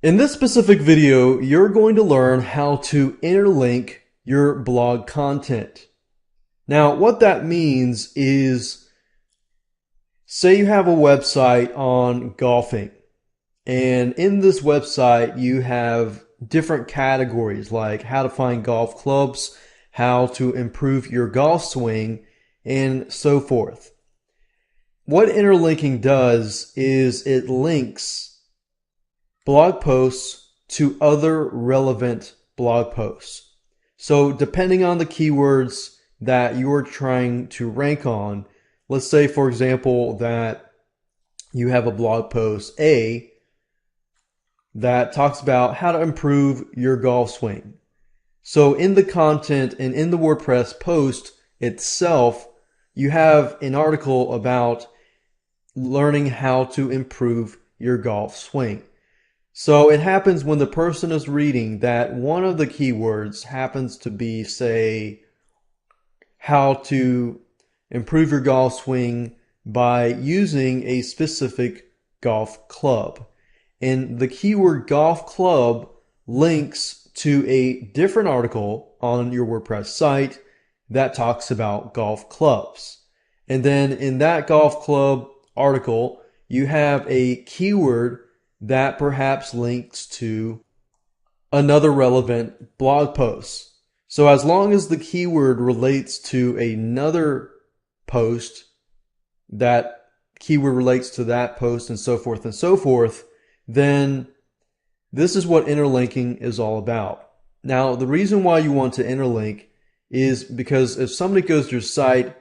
In this specific video, you're going to learn how to interlink your blog content. Now, what that means is, say you have a website on golfing, and in this website, you have different categories like how to find golf clubs, how to improve your golf swing, and so forth. What interlinking does is it links blog posts to other relevant blog posts. So depending on the keywords that you're trying to rank on, let's say, for example, that you have a blog post A that talks about how to improve your golf swing. So in the content and in the WordPress post itself, you have an article about learning how to improve your golf swing. So it happens when the person is reading that one of the keywords happens to be, say, how to improve your golf swing by using a specific golf club. And the keyword golf club links to a different article on your WordPress site that talks about golf clubs. And then in that golf club article, you have a keyword that perhaps links to another relevant blog post. So as long as the keyword relates to another post, that keyword relates to that post, and so forth, then this is what interlinking is all about. Now, the reason why you want to interlink is because if somebody goes to your site,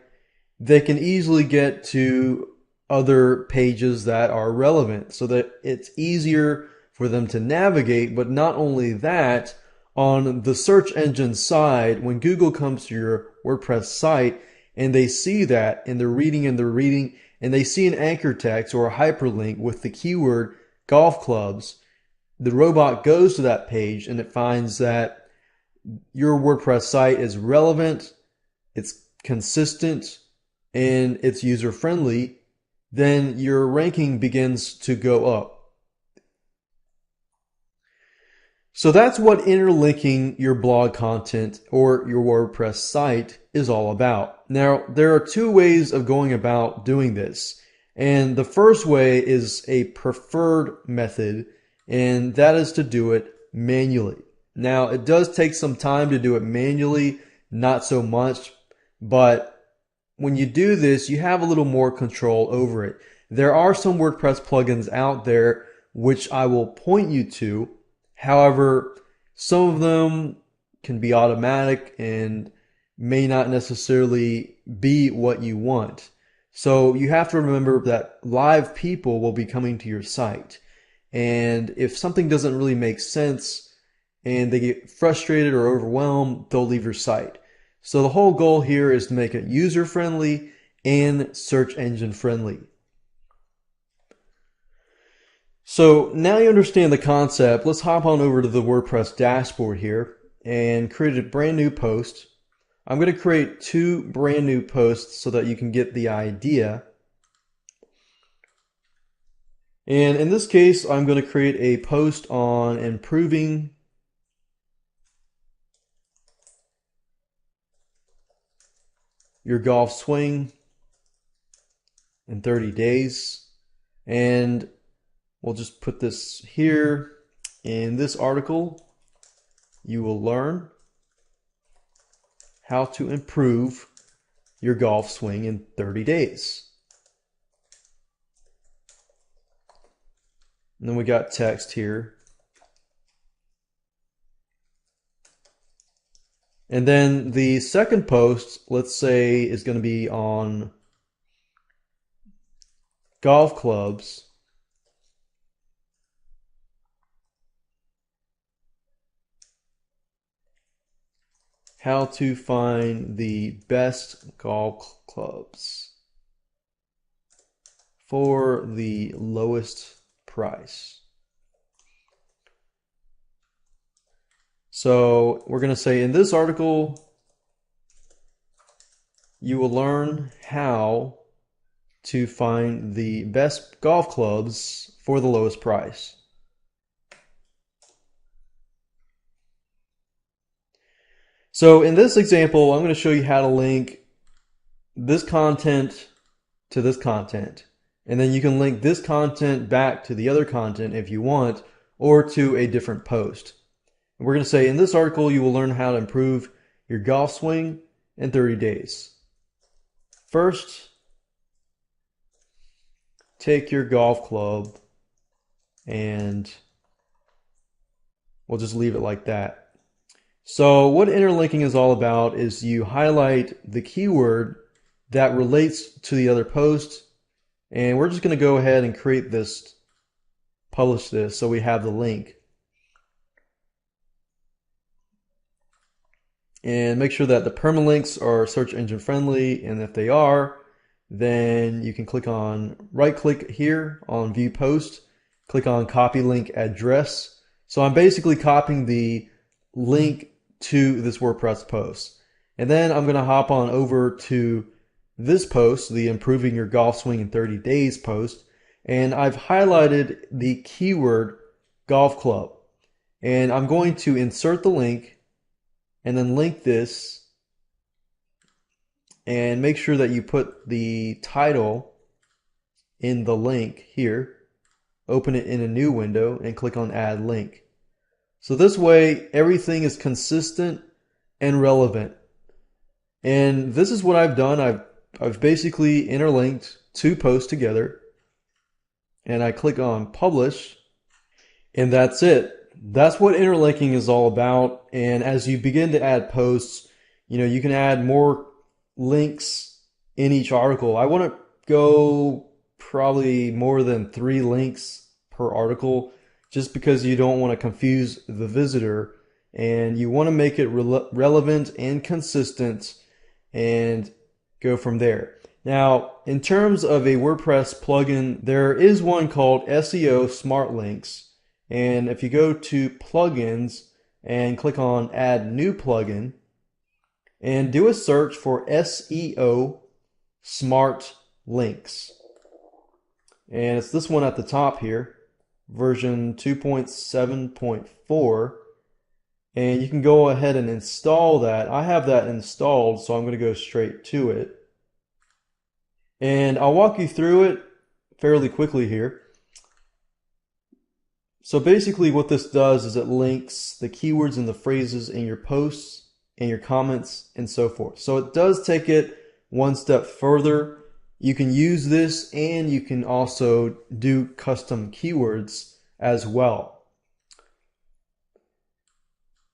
they can easily get to other pages that are relevant so that it's easier for them to navigate. But not only that, on the search engine side, when Google comes to your WordPress site and they see that and they're reading and they see an anchor text or a hyperlink with the keyword golf clubs, the robot goes to that page and it finds that your WordPress site is relevant, it's consistent, and it's user friendly, then your ranking begins to go up. So that's what interlinking your blog content or your WordPress site is all about. Now, there are two ways of going about doing this. And the first way is a preferred method, and that is to do it manually. Now, it does take some time to do it manually, not so much, but when you do this, you have a little more control over it. There are some WordPress plugins out there which I will point you to. However, some of them can be automatic and may not necessarily be what you want. So you have to remember that live people will be coming to your site. And if something doesn't really make sense and they get frustrated or overwhelmed, they'll leave your site. So the whole goal here is to make it user-friendly and search engine friendly. So now you understand the concept. Let's hop on over to the WordPress dashboard here and create a brand new post. I'm going to create two brand new posts so that you can get the idea. And in this case, I'm going to create a post on improving your golf swing in 30 days. And we'll just put this here. In this article, you will learn how to improve your golf swing in 30 days. And then we got text here. And then the second post, let's say, is going to be on golf clubs. How to find the best golf clubs for the lowest price. So we're going to say in this article, you will learn how to find the best golf clubs for the lowest price. So in this example, I'm going to show you how to link this content to this content. And then you can link this content back to the other content if you want, or to a different post. And we're going to say in this article, you will learn how to improve your golf swing in 30 days. First, take your golf club and we'll just leave it like that. So what interlinking is all about is you highlight the keyword that relates to the other post, and we're just going to go ahead and create this, publish this, so we have the link. And make sure that the permalinks are search engine friendly, and if they are, then you can click on, right click here on view post, click on copy link address. So I'm basically copying the link to this WordPress post. And then I'm going to hop on over to this post, the improving your golf swing in 30 days post, and I've highlighted the keyword golf club. And I'm going to insert the link and then link this, and make sure that you put the title in the link here. Open it in a new window and click on add link. So this way everything is consistent and relevant. And this is what I've done. I've basically interlinked two posts together, and I click on publish, and that's it. That's what interlinking is all about. And as you begin to add posts, you can add more links in each article. I want to go probably more than 3 links per article, just because you don't want to confuse the visitor, and you want to make it relevant and consistent and go from there. Now, in terms of a WordPress plugin, there is one called SEO Smart Links. And if you go to plugins and click on add new plugin and do a search for SEO Smart Links. And it's this one at the top here, version 2.7.4. And you can go ahead and install that. I have that installed, so I'm going to go straight to it. And I'll walk you through it fairly quickly here. So basically what this does is it links the keywords and the phrases in your posts and your comments and so forth. So it does take it one step further. You can use this, and you can also do custom keywords as well.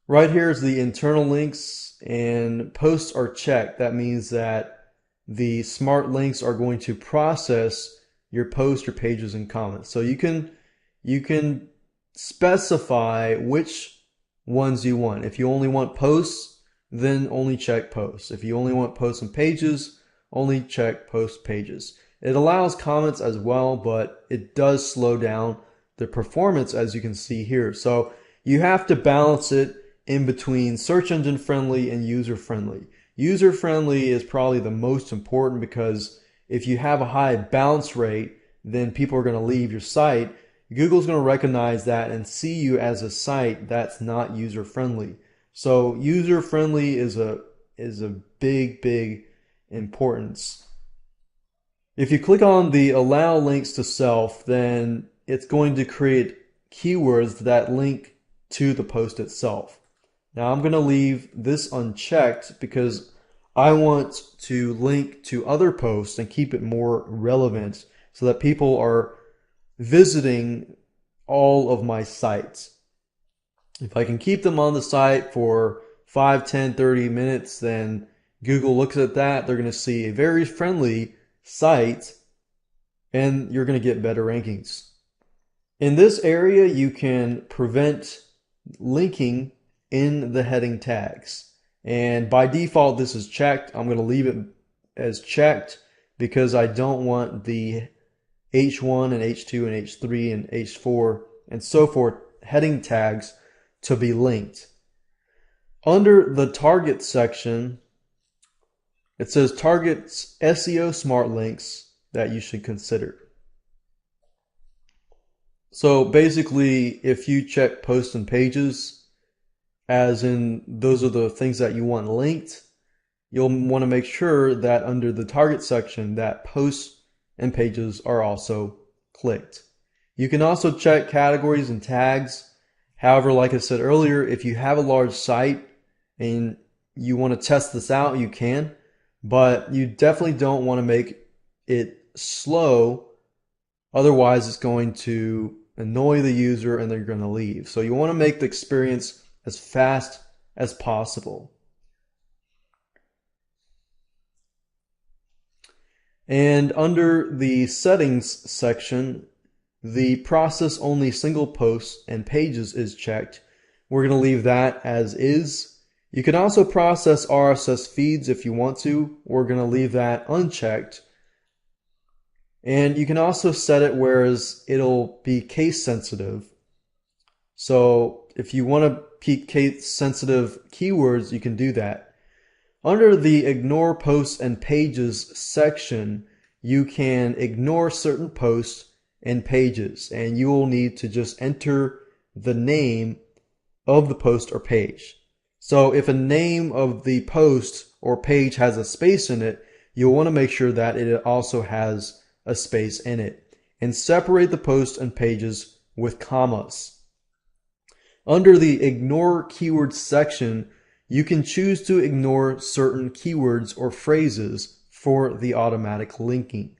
Right here is the internal links, and posts are checked. That means that the smart links are going to process your posts, your pages, and comments. So you can specify which ones you want. If you only want posts, then only check posts. If you only want posts and pages, only check post pages. It allows comments as well, but it does slow down the performance, as you can see here. So you have to balance it in between search engine friendly and user friendly. User friendly is probably the most important, because if you have a high bounce rate, then people are going to leave your site. Google's going to recognize that and see you as a site that's not user friendly. So user friendly is a big importance. If you click on the allow links to self, then it's going to create keywords that link to the post itself. Now I'm going to leave this unchecked because I want to link to other posts and keep it more relevant so that people are visiting all of my sites. If I can keep them on the site for 5, 10, 30 minutes, then Google looks at that. They're going to see a very friendly site, and you're going to get better rankings. In this area, you can prevent linking in the heading tags. And by default, this is checked. I'm going to leave it as checked because I don't want the H1 and H2 and H3 and H4 and so forth heading tags to be linked. Under the target section, it says targets SEO Smart Links that you should consider. So basically, if you check posts and pages as in those are the things that you want linked, you'll want to make sure that under the target section that posts and pages are also clicked. You can also check categories and tags. However, like I said earlier, if you have a large site and you want to test this out, you can, but you definitely don't want to make it slow. Otherwise, it's going to annoy the user and they're going to leave. So you want to make the experience as fast as possible. And under the settings section, the process only single posts and pages is checked. We're going to leave that as is. You can also process RSS feeds if you want to. We're going to leave that unchecked. And you can also set it whereas it'll be case sensitive. So if you want to keep case sensitive keywords, you can do that. Under the ignore posts and pages section, you can ignore certain posts and pages, and you will need to just enter the name of the post or page. So if a name of the post or page has a space in it, you'll want to make sure that it also has a space in it, and separate the posts and pages with commas. Under the ignore keywords section, you can choose to ignore certain keywords or phrases for the automatic linking.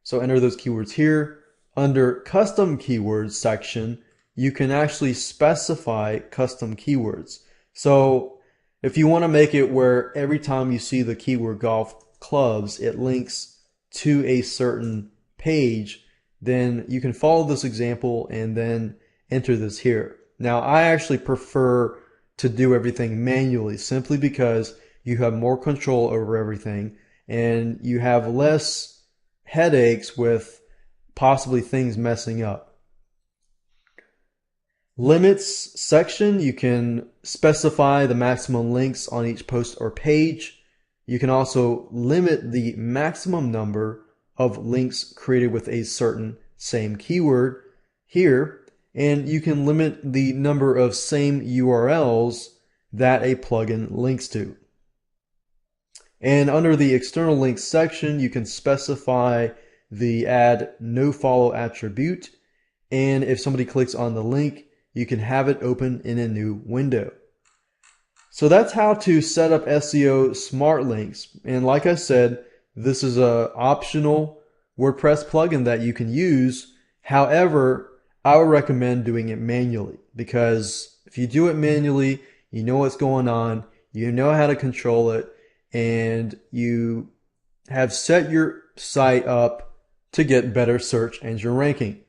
So enter those keywords here. Under custom keywords section, you can actually specify custom keywords. So if you want to make it where every time you see the keyword golf clubs, it links to a certain page, then you can follow this example and then enter this here. Now, I actually prefer to do everything manually simply because you have more control over everything and you have less headaches with possibly things messing up. Limits section, you can specify the maximum links on each post or page. You can also limit the maximum number of links created with a certain same keyword here, and you can limit the number of same URLs that a plugin links to. And under the external links section, you can specify the add no follow attribute, and if somebody clicks on the link, you can have it open in a new window. So that's how to set up SEO Smart Links. And like I said, this is an optional WordPress plugin that you can use. However, I would recommend doing it manually, because if you do it manually, you know what's going on, you know how to control it, and you have set your site up to get better search engine ranking.